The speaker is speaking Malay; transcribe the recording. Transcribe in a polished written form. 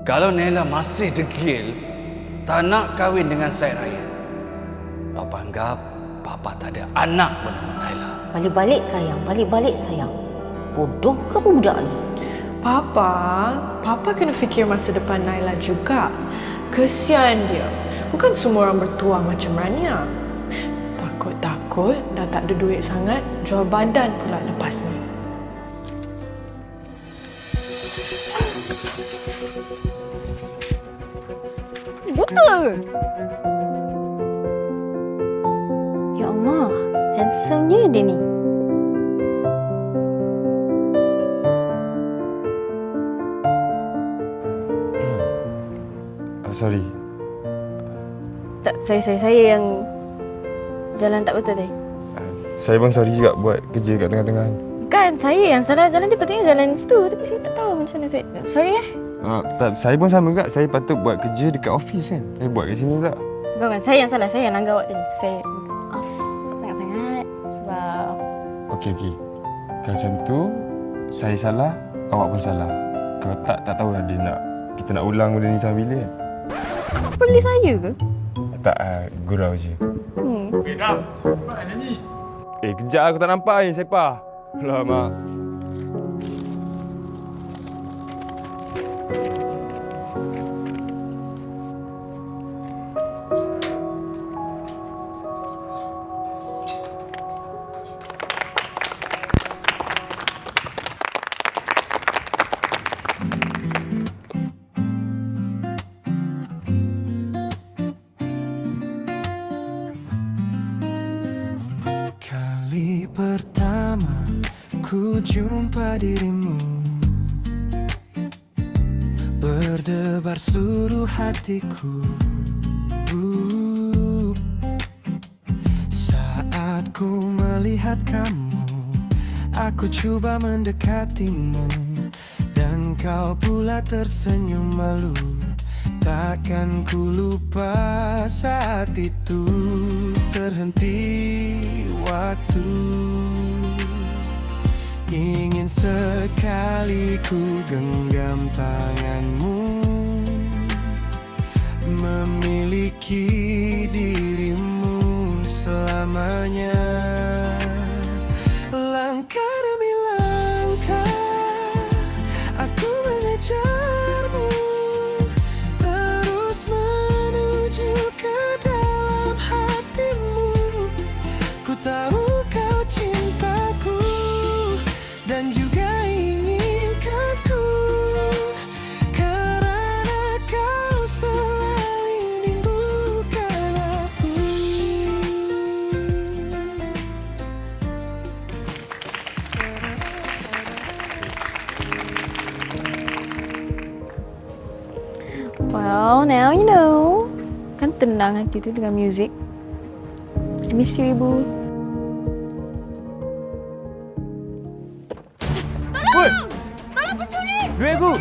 Kalau Naila masih degil, tak nak kahwin dengan Syed Ryan, Papa anggap Papa tak ada anak bernama Naila. Balik-balik sayang. Bodoh ke budak ni? Papa kena fikir masa depan Naila juga. Kesian dia. Bukan semua orang bertuah macam Rania. Takut dah tak ada duit sangat, jual badan pula lepas ni. Buta ke? Ya Allah, handsome-nya dia ni. Sorry. Tak, saya yang jalan tak betul tadi. Saya pun sorry juga buat kerja kat tengah-tengah. Kan, saya yang salah jalan dia patutnya jalan situ. Tapi saya tak tahu macam mana saya. Sorry Tak, saya pun sama juga. Saya patut buat kerja dekat office kan. Saya buat kat sini pula. Kau kan, saya yang salah. Saya yang langgar awak tadi. Saya minta maaf sangat-sangat. Sebab... Okey. Kalau macam tu, saya salah, awak pun salah. Kalau tak tahulah dia nak kita nak ulang benda ni sampai bila kan. Awak perli saya ke? Tak, gurau je. Okey, Ram. Mana ni? Kejap aku tak nampak ni, Sepah. Alamak. Kali pertama ku jumpa dirimu, berdebar seluruh hatiku. Saat ku melihat kamu, aku coba mendekatimu, dan kau pula tersenyum malu. Takkan ku lupa saat itu terhenti waktu. Ingin sekali ku genggam tanganmu, memiliki dirimu selamanya. Langkah demi langkah aku mengejarmu, terus menuju ke dalam hatimu. Ku tahu kau cintaku dan juga inginkanku, karena kau selalu merindukan aku. Well, now you know. Kan tenang hati tu dengan muzik. I miss you, Ibu. Woi! Tolong pencuri! Duit aku!